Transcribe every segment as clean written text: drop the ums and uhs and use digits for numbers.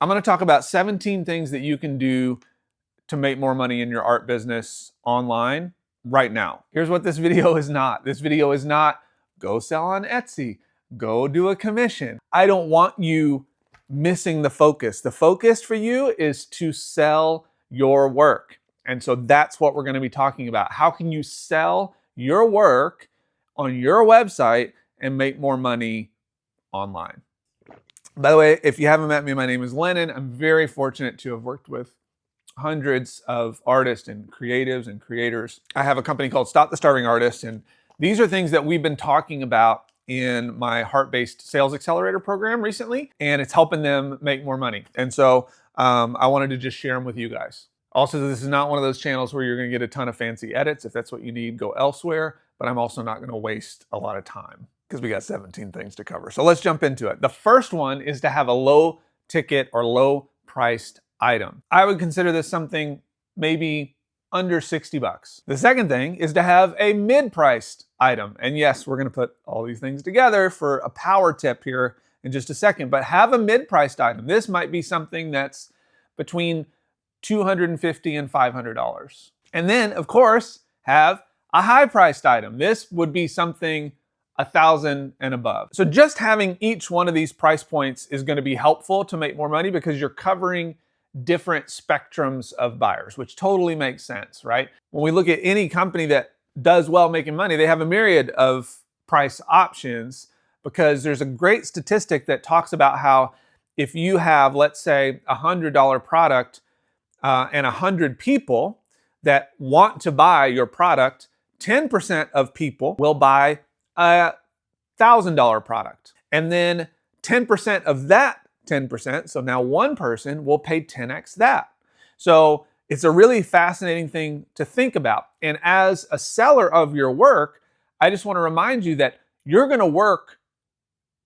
I'm going to talk about 17 things that you can do to make more money in your art business online right now. Here's what this video is not. This video is not go sell on Etsy, go do a commission. I don't want you missing the focus. The focus for you is to sell your work. And so that's what we're going to be talking about. How can you sell your work on your website and make more money online? By the way, if you haven't met me, my name is Lennon. I'm very fortunate to have worked with hundreds of artists and creatives and creators. I have a company called Stop the Starving Artist, and these are things that we've been talking about in my Heart-Based Sales Accelerator program recently, and it's helping them make more money. And so I wanted to just share them with you guys. Also, this is not one of those channels where you're going to get a ton of fancy edits. If that's what you need, go elsewhere. But I'm also not going to waste a lot of time because we got 17 things to cover. So let's jump into it. The first one is to have a low ticket or low priced item. I would consider this something maybe under 60 bucks. The second thing is to have a mid-priced item. And yes, we're going to put all these things together for a power tip here in just a second, but have a mid-priced item. This might be something that's between $250 and $500. And then, of course, have a high-priced item. This would be something 1,000 and above. So just having each one of these price points is going to be helpful to make more money because you're covering different spectrums of buyers, which totally makes sense, right? When we look at any company that does well making money, they have a myriad of price options because there's a great statistic that talks about how if you have, let's say, a $100 product and 100 people that want to buy your product, 10% of people will buy a $1,000 product. And then 10% of that 10%, so now one person will pay 10x that. So it's a really fascinating thing to think about. And as a seller of your work, I just want to remind you that you're going to work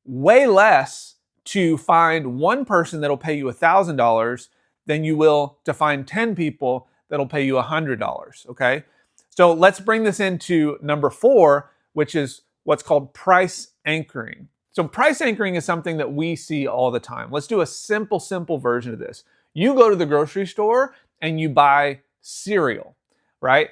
way less to find one person that'll pay you $1,000 than you will to find 10 people that'll pay you $100, okay? So let's bring this into number 4, which is what's called price anchoring. So price anchoring is something that we see all the time. Let's do a simple version of this. You go to the grocery store and you buy cereal, right?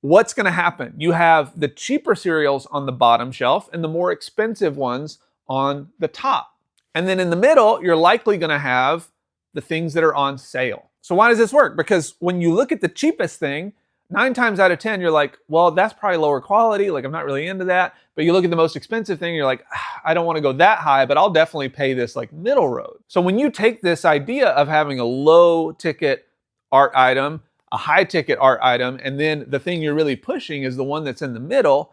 What's going to happen? You have the cheaper cereals on the bottom shelf and the more expensive ones on the top. And then in the middle, you're likely going to have the things that are on sale. So why does this work? Because when you look at the cheapest thing, 9 times out of 10, you're like, well, that's probably lower quality. Like, I'm not really into that. But you look at the most expensive thing, you're like, I don't want to go that high, but I'll definitely pay this like middle road. So when you take this idea of having a low ticket art item, a high ticket art item, and then the thing you're really pushing is the one that's in the middle,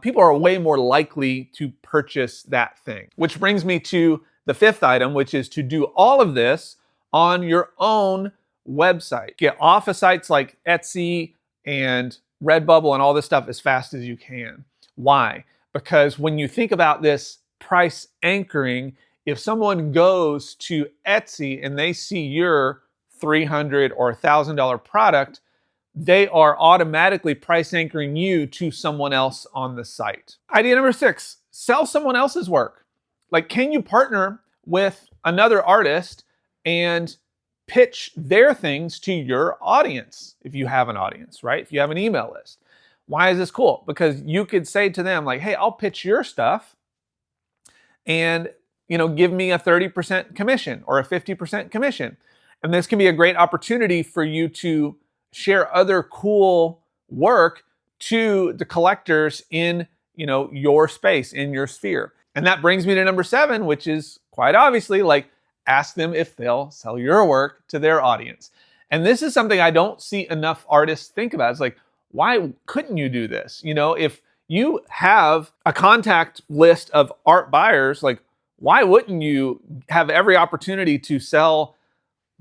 people are way more likely to purchase that thing. Which brings me to the 5th item, which is to do all of this on your own website. Get off of sites like Etsy and Redbubble and all this stuff as fast as you can. Why? Because when you think about this price anchoring, if someone goes to Etsy and they see your $300 or $1,000 product, they are automatically price anchoring you to someone else on the site. Idea number 6, sell someone else's work. Like, can you partner with another artist and pitch their things to your audience if you have an audience, right? If you have an email list. Why is this cool? Because you could say to them like, hey, I'll pitch your stuff and, give me a 30% commission or a 50% commission. And this can be a great opportunity for you to share other cool work to the collectors in, your space, in your sphere. And that brings me to number 7, which is quite obviously like, ask them if they'll sell your work to their audience. And this is something I don't see enough artists think about. It's like, why couldn't you do this? If you have a contact list of art buyers, like, why wouldn't you have every opportunity to sell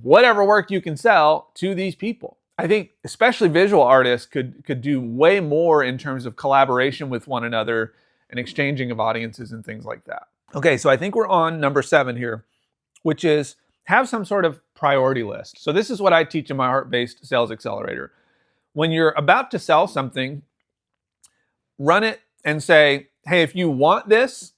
whatever work you can sell to these people? I think especially visual artists could do way more in terms of collaboration with one another and exchanging of audiences and things like that. Okay, so I think we're on number 7 here, which is have some sort of priority list. So this is what I teach in my Heart-Based Sales Accelerator. When you're about to sell something, run it and say, hey, if you want this,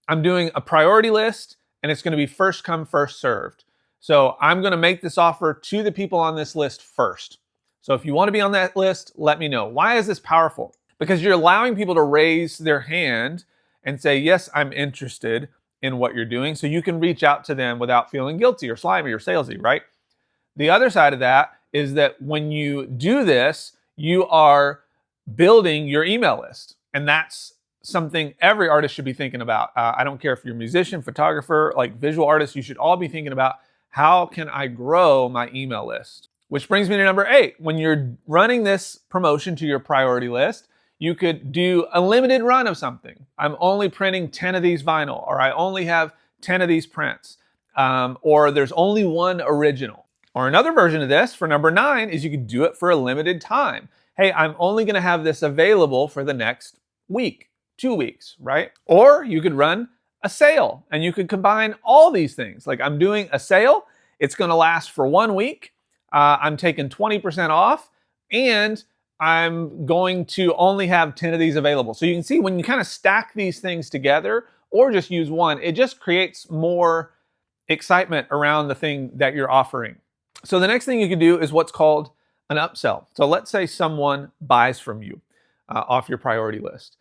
I'm doing a priority list and it's going to be first come, first served. So I'm going to make this offer to the people on this list first. So if you want to be on that list, let me know. Why is this powerful? Because you're allowing people to raise their hand and say, yes, I'm interested in what you're doing. So you can reach out to them without feeling guilty or slimy or salesy, right? The other side of that is that when you do this, you are building your email list. And that's something every artist should be thinking about. I don't care if you're a musician, photographer, like visual artist, you should all be thinking about, how can I grow my email list? Which brings me to number 8. When you're running this promotion to your priority list, you could do a limited run of something. I'm only printing 10 of these vinyl, or I only have 10 of these prints, or there's only one original. Or another version of this for number 9 is you could do it for a limited time. Hey, I'm only going to have this available for the next week, 2 weeks, right? Or you could run a sale and you could combine all these things. Like, I'm doing a sale, it's going to last for 1 week. I'm taking 20% off, and I'm going to only have 10 of these available. So you can see when you kind of stack these things together or just use one, it just creates more excitement around the thing that you're offering. So the next thing you can do is what's called an upsell. So let's say someone buys from you off your priority list.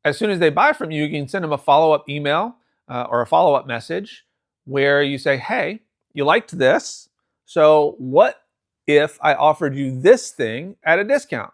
As soon as they buy from you, you can send them a follow-up email or a follow-up message where you say, hey, you liked this, so what if I offered you this thing at a discount,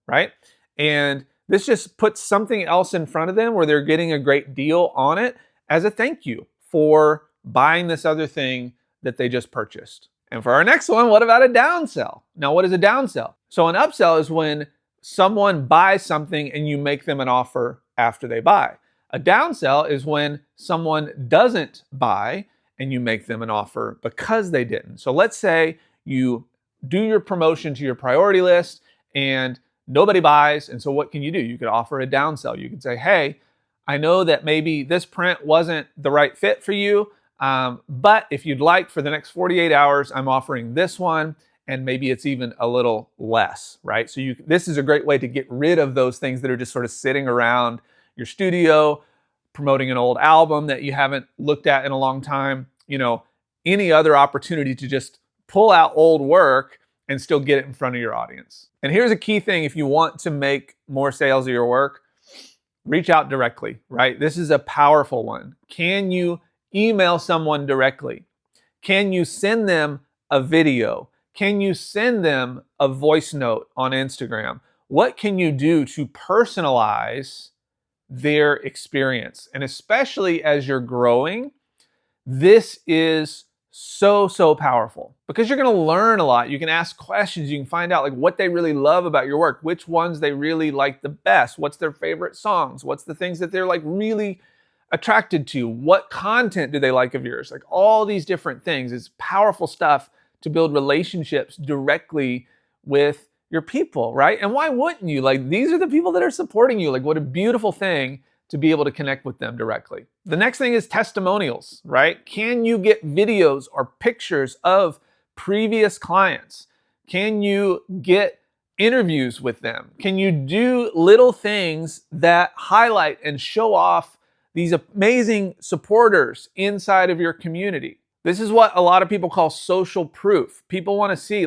right? And this just puts something else in front of them where they're getting a great deal on it as a thank you for buying this other thing that they just purchased. And for our next one, what about a downsell? Now, what is a downsell? So an upsell is when someone buys something and you make them an offer after they buy. A downsell is when someone doesn't buy and you make them an offer because they didn't. So let's say you do your promotion to your priority list and nobody buys. And so what can you do? You could offer a downsell. You could say, hey, I know that maybe this print wasn't the right fit for you, but if you'd like, for the next 48 hours, I'm offering this one, and maybe it's even a little less, right? So this is a great way to get rid of those things that are just sort of sitting around your studio, promoting an old album that you haven't looked at in a long time, any other opportunity to just pull out old work and still get it in front of your audience. And here's a key thing: if you want to make more sales of your work, reach out directly, right? This is a powerful one. Can you email someone directly? Can you send them a video? Can you send them a voice note on Instagram? What can you do to personalize their experience? And especially as you're growing, this is so powerful because you're going to learn a lot. You can ask questions. You can find out what they really love about your work, which ones they really like the best, what's their favorite songs, what's the things that they're really attracted to, what content do they like of yours, all these different things. It's powerful stuff to build relationships directly with your people, right? And why wouldn't you? These are the people that are supporting you. What a beautiful thing to be able to connect with them directly. The next thing is testimonials, right? Can you get videos or pictures of previous clients? Can you get interviews with them? Can you do little things that highlight and show off these amazing supporters inside of your community? This is what a lot of people call social proof. People want to see,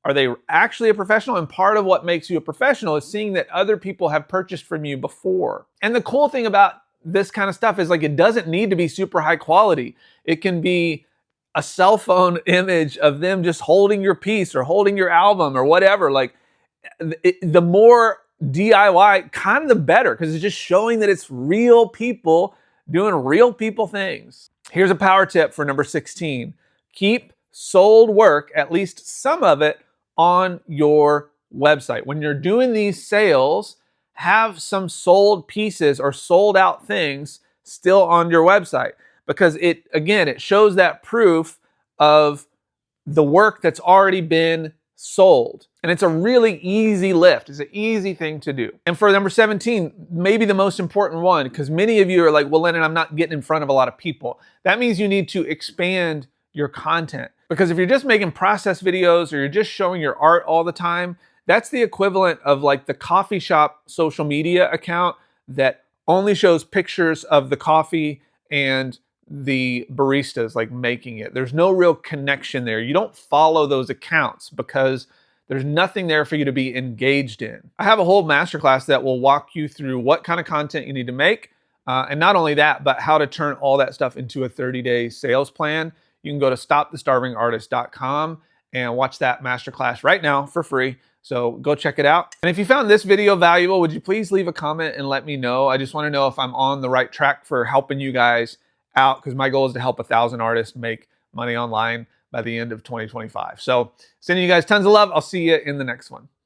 are they actually a professional? And part of what makes you a professional is seeing that other people have purchased from you before. And the cool thing about this kind of stuff is it doesn't need to be super high quality. It can be a cell phone image of them just holding your piece or holding your album or whatever. The more DIY, kind of the better, because it's just showing that it's real people doing real people things. Here's a power tip for number 16. Keep sold work, at least some of it, on your website. When you're doing these sales, have some sold pieces or sold out things still on your website, because it shows that proof of the work that's already been sold. And it's a really easy lift. It's an easy thing to do. And for number 17, maybe the most important one, because many of you are like, well, Lennon, I'm not getting in front of a lot of people. That means you need to expand your content. Because if you're just making process videos or you're just showing your art all the time, that's the equivalent of the coffee shop social media account that only shows pictures of the coffee and the baristas like making it. There's no real connection there. You don't follow those accounts because there's nothing there for you to be engaged in. I have a whole masterclass that will walk you through what kind of content you need to make. And not only that, but how to turn all that stuff into a 30-day sales plan. You can go to stopthestarvingartist.com and watch that masterclass right now for free. So go check it out. And if you found this video valuable, would you please leave a comment and let me know? I just want to know if I'm on the right track for helping you guys out, because my goal is to help 1,000 artists make money online by the end of 2025. So sending you guys tons of love. I'll see you in the next one.